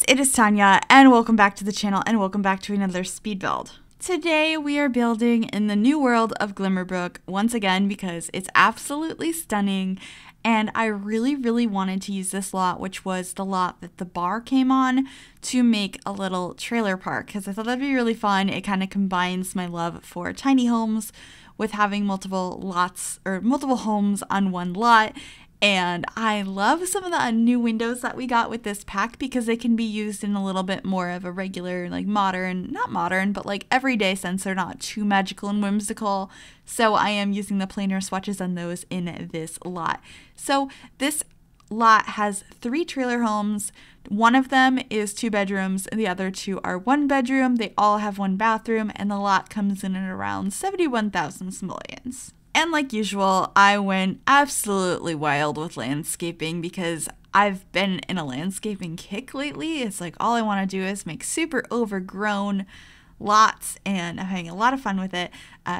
guys, it is Tanya, and welcome back to the channel, and welcome back to another speed build. Today we are building in the new world of Glimmerbrook once again because it's absolutely stunning, and I really wanted to use this lot, which was the lot that the bar came on, to make a little trailer park because I thought that'd be really fun. It kind of combines my love for tiny homes with having multiple lots or multiple homes on one lot. And I love some of the new windows that we got with this pack because they can be used in a little bit more of a regular, like modern, not modern, but like everyday sense. They're not too magical and whimsical. So I am using the planer swatches on those in this lot. So this lot has 3 trailer homes. One of them is 2 bedrooms and the other 2 are 1 bedroom. They all have 1 bathroom and the lot comes in at around 71,000 simoleons. And like usual, I went absolutely wild with landscaping because I've been in a landscaping kick lately. It's like all I want to do is make super overgrown lots, and I'm having a lot of fun with it.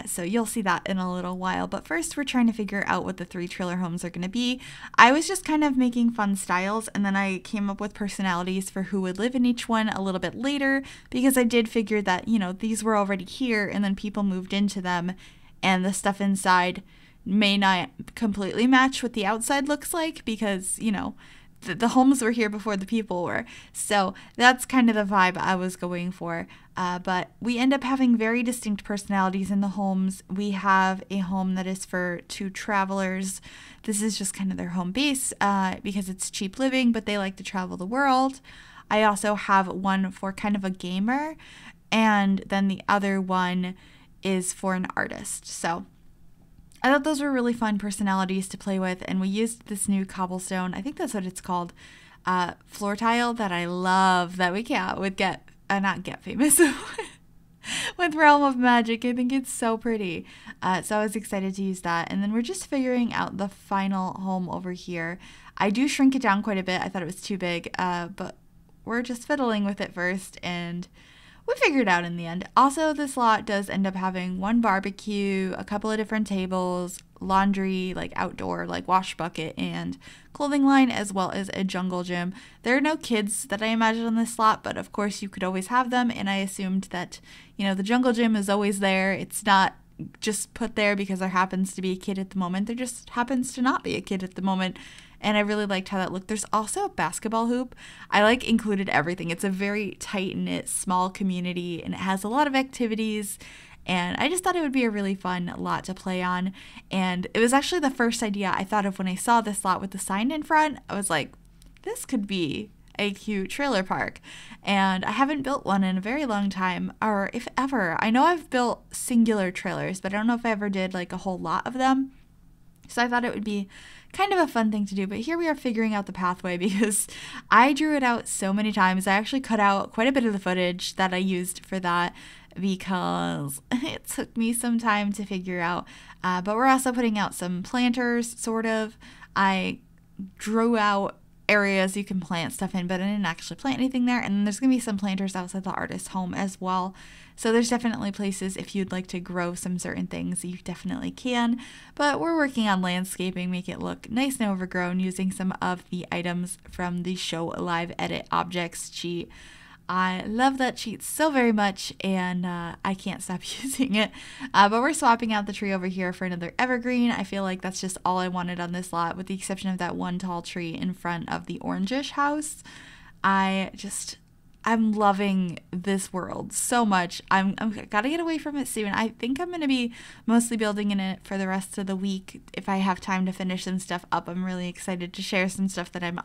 So you'll see that in a little while. But first, we're trying to figure out what the 3 trailer homes are going to be. I was just kind of making fun styles, and then I came up with personalities for who would live in each one a little bit later because I did figure that, you know, these were already here and then people moved into them. And the stuff inside may not completely match what the outside looks like because, you know, the homes were here before the people were. So that's kind of the vibe I was going for. But we end up having very distinct personalities in the homes. We have a home that is for 2 travelers. This is just kind of their home base because it's cheap living, but they like to travel the world. I also have one for kind of a gamer, and then the other one is for an artist. So I thought those were really fun personalities to play with, and we used this new cobblestone, I think that's what it's called, floor tile that I love that we would get not get famous with Realm of Magic. I think it's so pretty. So I was excited to use that. And then we're just figuring out the final home over here. I do shrink it down quite a bit. I thought it was too big, but we're just fiddling with it first, and we figured it out in the end. Also, this lot does end up having 1 barbecue, a couple of different tables, laundry, like outdoor, like wash bucket and clothing line, as well as a jungle gym. There are no kids that I imagine on this lot, but of course you could always have them. And I assumed that, you know, the jungle gym is always there. It's not just put there because there happens to be a kid at the moment. There just happens to not be a kid at the moment. And I really liked how that looked. There's also a basketball hoop. I like included everything. It's a very tight-knit, small community, and it has a lot of activities. And I just thought it would be a really fun lot to play on. And it was actually the first idea I thought of when I saw this lot with the sign in front. I was like, this could be a cute trailer park. And I haven't built one in a very long time, or if ever. I know I've built singular trailers, but I don't know if I ever did like a whole lot of them. So I thought it would be kind of a fun thing to do, but here we are figuring out the pathway because I drew it out so many times. I actually cut out quite a bit of the footage that I used for that because it took me some time to figure out, but we're also putting out some planters, sort of. I drew out areas you can plant stuff in, but I didn't actually plant anything there, and there's gonna be some planters outside the artist's home as well. So there's definitely places if you'd like to grow some certain things, you definitely can. But we're working on landscaping, make it look nice and overgrown using some of the items from the Show Live Edit Objects cheat. I love that cheat so very much, and I can't stop using it. But we're swapping out the tree over here for another evergreen. I feel like that's just all I wanted on this lot, with the exception of that 1 tall tree in front of the orangish house. I'm loving this world so much. I'm gotta get away from it soon. I think I'm gonna be mostly building in it for the rest of the week if I have time to finish some stuff up. I'm really excited to share some stuff that I'm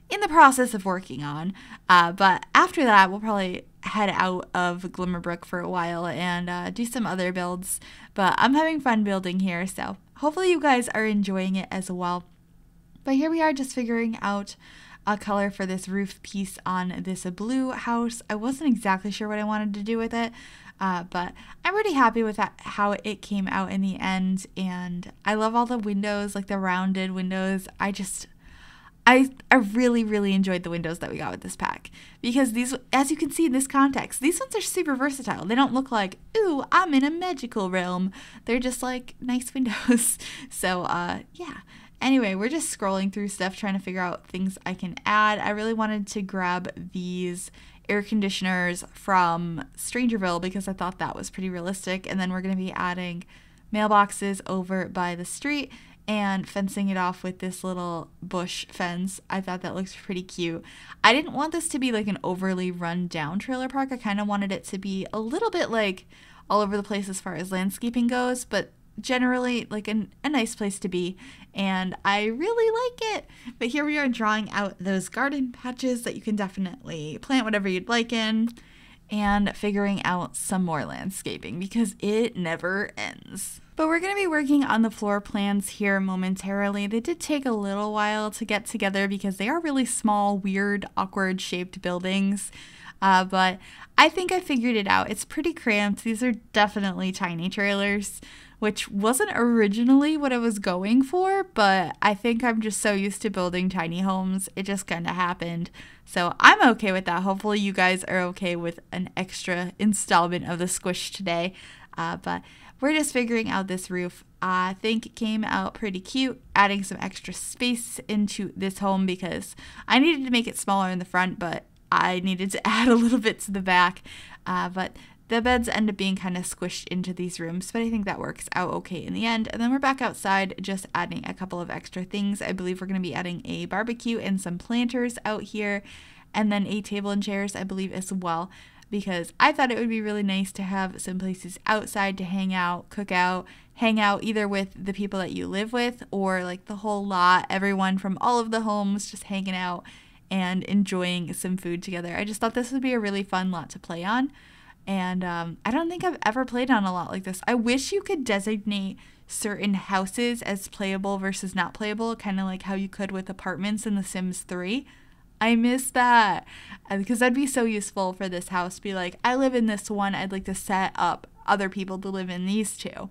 in the process of working on. But after that, we'll probably head out of Glimmerbrook for a while and do some other builds. But I'm having fun building here, so hopefully you guys are enjoying it as well. But here we are just figuring out a color for this roof piece on this blue house. I wasn't exactly sure what I wanted to do with it, but I'm pretty happy with how it came out in the end. And I love all the windows, like the rounded windows. I really enjoyed the windows that we got with this pack because these, as you can see in this context, these ones are super versatile. They don't look like, ooh, I'm in a magical realm. They're just like nice windows. So yeah, Anyway, we're just scrolling through stuff trying to figure out things I can add. I really wanted to grab these air conditioners from Strangerville because I thought that was pretty realistic. And then we're going to be adding mailboxes over by the street and fencing it off with this little bush fence. I thought that looks pretty cute. I didn't want this to be like an overly run down trailer park. I kind of wanted it to be a little bit like all over the place as far as landscaping goes, but generally like a nice place to be, and I really like it. But here we are drawing out those garden patches that you can definitely plant whatever you'd like in, and figuring out some more landscaping because it never ends. But we're going to be working on the floor plans here momentarily. They did take a little while to get together because they are really small, weird, awkward shaped buildings. But I think I figured it out. It's pretty cramped. These are definitely tiny trailers, which wasn't originally what I was going for, but I think I'm just so used to building tiny homes. It just kind of happened. So I'm okay with that. Hopefully you guys are okay with an extra installment of the squish today. But we're just figuring out this roof. I think it came out pretty cute, adding some extra space into this home because I needed to make it smaller in the front, but I needed to add a little bit to the back. But the beds end up being kind of squished into these rooms, but I think that works out okay in the end. And then we're back outside just adding a couple of extra things. I believe we're going to be adding a barbecue and some planters out here, and then a table and chairs, I believe, as well, because I thought it would be really nice to have some places outside to hang out, cook out, hang out either with the people that you live with or like the whole lot, everyone from all of the homes just hanging out and enjoying some food together. I just thought this would be a really fun lot to play on. And I don't think I've ever played on a lot like this. I wish you could designate certain houses as playable versus not playable, kind of like how you could with apartments in The Sims 3. I miss that because that'd be so useful for this house. Be like, I live in this one. I'd like to set up other people to live in these two.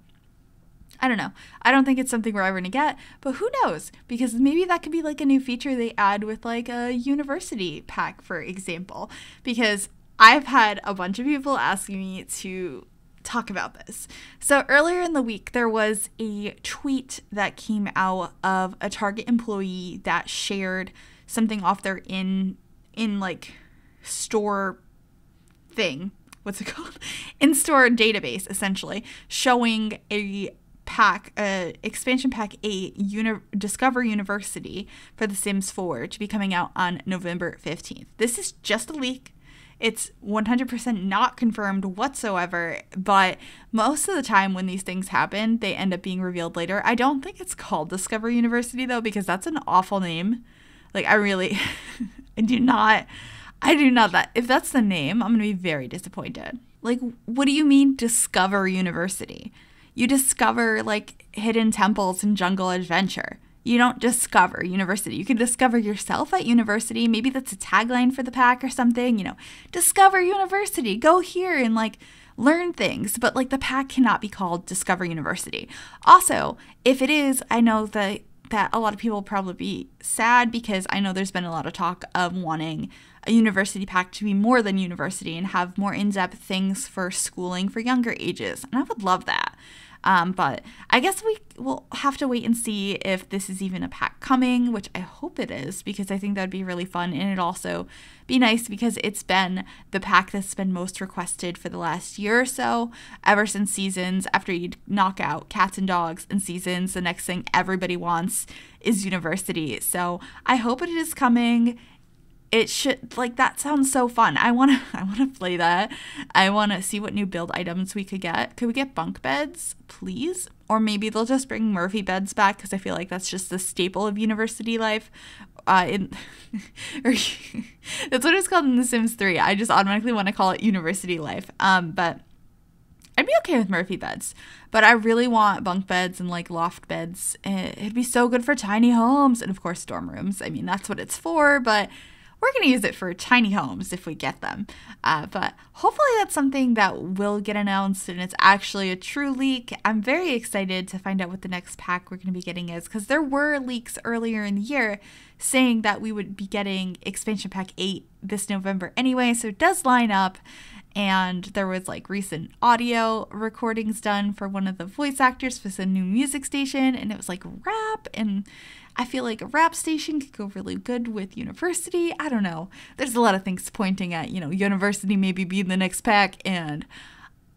I don't know. I don't think it's something we're ever going to get, but who knows? Because maybe that could be like a new feature they add with like a university pack, for example. Because I've had a bunch of people asking me to talk about this. So earlier in the week, there was a tweet that came out of a Target employee that shared something off their in like store thing. What's it called? In-store database, essentially, showing a pack, expansion pack 8, Discover University for The Sims 4 to be coming out on November 15th. This is just a leak. It's 100% not confirmed whatsoever, but most of the time when these things happen, they end up being revealed later. I don't think it's called Discover University, though, because that's an awful name. Like, I really, I do not that. If that's the name, I'm going to be very disappointed. Like, what do you mean Discover University? You discover, like, hidden temples and jungle adventure. You don't discover university. You can discover yourself at university. Maybe that's a tagline for the pack or something, you know, discover university, go here and like learn things. But like the pack cannot be called Discover University. Also, if it is, I know that a lot of people will probably be sad because I know there's been a lot of talk of wanting a university pack to be more than university and have more in-depth things for schooling for younger ages. And I would love that. But I guess we will have to wait and see if this is even a pack coming, which I hope it is, because I think that'd be really fun. And it'd also be nice because it's been the pack that's been most requested for the last year or so, ever since Seasons. After you knock out Cats and Dogs and Seasons, the next thing everybody wants is University. So I hope it is coming. It should, like, that sounds so fun. I want to play that. I want to see what new build items we could get. Could we get bunk beds, please? Or maybe they'll just bring Murphy beds back because I feel like that's just the staple of university life. That's what it's called in The Sims 3. I just automatically want to call it university life. But I'd be okay with Murphy beds. But I really want bunk beds and like loft beds. It'd be so good for tiny homes and of course dorm rooms. I mean, that's what it's for, but we're going to use it for tiny homes if we get them. But hopefully that's something that will get announced and it's actually a true leak. I'm very excited to find out what the next pack we're going to be getting is, because there were leaks earlier in the year saying that we would be getting expansion pack 8 this November anyway, so it does line up. And there was like recent audio recordings done for one of the voice actors for some new music station, and it was like rap, and I feel like a rap station could go really good with university. I don't know. There's a lot of things pointing at, you know, university maybe being the next pack, and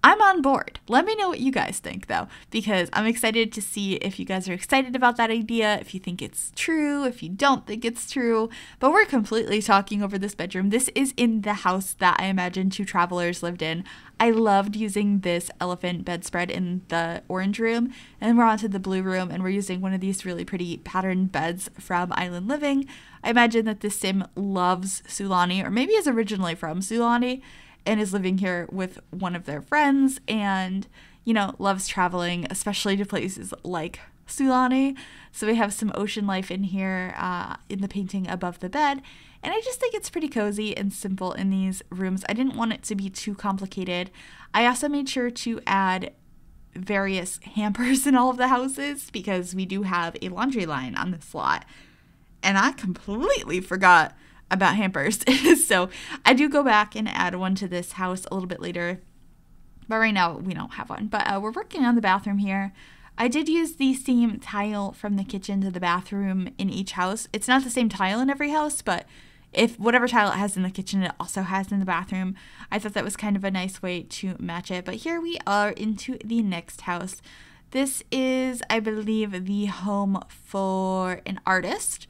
I'm on board. Let me know what you guys think, though, because I'm excited to see if you guys are excited about that idea, if you think it's true, if you don't think it's true. But we're completely talking over this bedroom. This is in the house that I imagine 2 travelers lived in. I loved using this elephant bedspread in the orange room, and we're on to the blue room, and we're using one of these really pretty patterned beds from Island Living. I imagine that this sim loves Sulani, or maybe is originally from Sulani, and is living here with one of their friends and, you know, loves traveling, especially to places like Sulani. So we have some ocean life in here in the painting above the bed. And I just think it's pretty cozy and simple in these rooms. I didn't want it to be too complicated. I also made sure to add various hampers in all of the houses because we do have a laundry line on this lot. And I completely forgot about hampers. So I do go back and add one to this house a little bit later, but right now we don't have one. But we're working on the bathroom here. I did use the same tile from the kitchen to the bathroom in each house. It's not the same tile in every house, but if whatever tile it has in the kitchen, it also has in the bathroom. I thought that was kind of a nice way to match it. But here we are into the next house. This is, I believe, the home for an artist.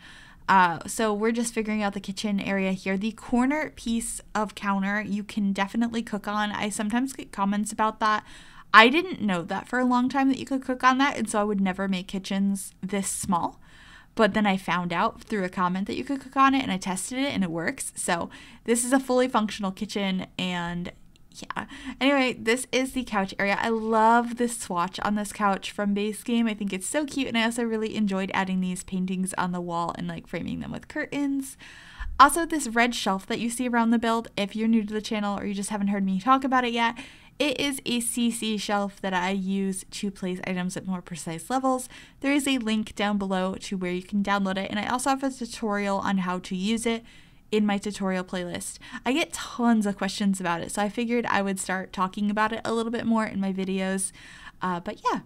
So we're just figuring out the kitchen area here. The corner piece of counter you can definitely cook on. I sometimes get comments about that. I didn't know that for a long time that you could cook on that, and so I would never make kitchens this small. But then I found out through a comment that you could cook on it, and I tested it and it works. So this is a fully functional kitchen, and yeah. Anyway, this is the couch area. I love this swatch on this couch from base game. I think it's so cute, and I also really enjoyed adding these paintings on the wall and like framing them with curtains. Also, this red shelf that you see around the build, if you're new to the channel or you just haven't heard me talk about it yet, it is a CC shelf that I use to place items at more precise levels. There is a link down below to where you can download it, and I also have a tutorial on how to use it in my tutorial playlist. I get tons of questions about it, so I figured I would start talking about it a little bit more in my videos. But yeah,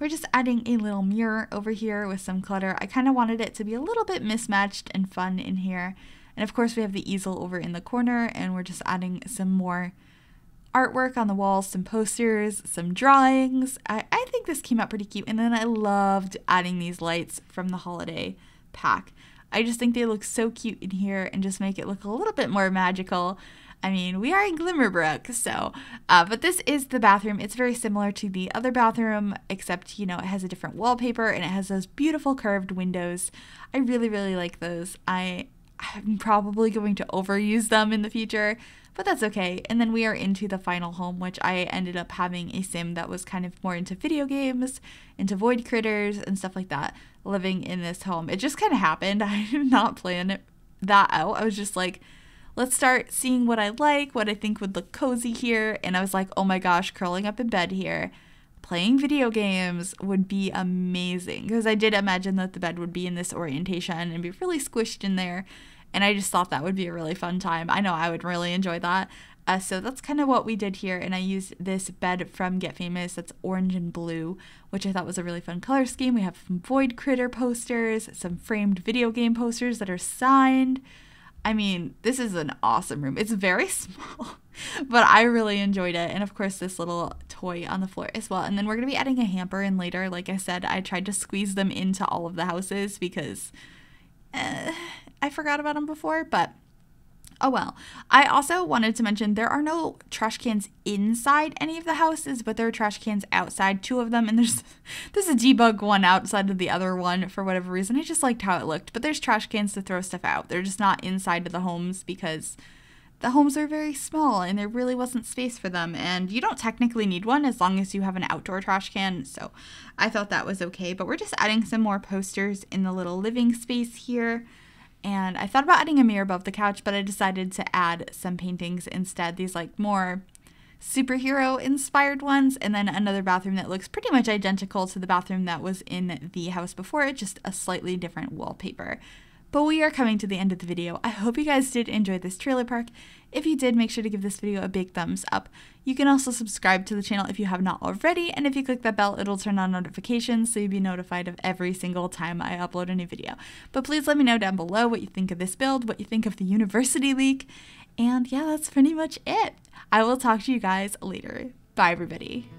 we're just adding a little mirror over here with some clutter. I kind of wanted it to be a little bit mismatched and fun in here. And of course we have the easel over in the corner, and we're just adding some more artwork on the walls, some posters, some drawings. I think this came out pretty cute. And then I loved adding these lights from the holiday pack. I just think they look so cute in here and just make it look a little bit more magical. I mean, we are in GLIMMERBROOK, so, but this is the bathroom. It's very similar to the other bathroom, except, you know, it has a different wallpaper and it has those beautiful curved windows. I really, really like those. I'm probably going to overuse them in the future, but that's okay. And then we are into the final home, which I ended up having a sim that was kind of more into video games, into void critters and stuff like that, living in this home. It just kind of happened. I did not plan that out. I was just like, let's start seeing what I like, what I think would look cozy here. And I was like, oh my gosh, curling up in bed here, playing video games would be amazing. Because I did imagine that the bed would be in this orientation and be really squished in there. And I just thought that would be a really fun time. I know I would really enjoy that. So that's kind of what we did here. And I used this bed from Get Famous that's orange and blue, which I thought was a really fun color scheme. We have some void critter posters, some framed video game posters that are signed. I mean, this is an awesome room. It's very small, but I really enjoyed it. And of course, this little toy on the floor as well. And then we're going to be adding a hamper in later. Like I said, I tried to squeeze them into all of the houses because I forgot about them before, but oh well. I also wanted to mention there are no trash cans inside any of the houses, but there are trash cans outside, 2 of them, and there's a debug one outside of the other one for whatever reason. I just liked how it looked, but there's trash cans to throw stuff out. They're just not inside of the homes because the homes are very small and there really wasn't space for them, and you don't technically need one as long as you have an outdoor trash can, so I thought that was okay. But we're just adding some more posters in the little living space here. And I thought about adding a mirror above the couch, but I decided to add some paintings instead. These like more superhero inspired ones, and then another bathroom that looks pretty much identical to the bathroom that was in the house before it, just a slightly different wallpaper. But we are coming to the end of the video. I hope you guys did enjoy this trailer park. If you did, make sure to give this video a big thumbs up. You can also subscribe to the channel if you have not already, and if you click that bell, it'll turn on notifications so you'll be notified of every single time I upload a new video. But please let me know down below what you think of this build, what you think of the university leak, and yeah, that's pretty much it. I will talk to you guys later. Bye, everybody.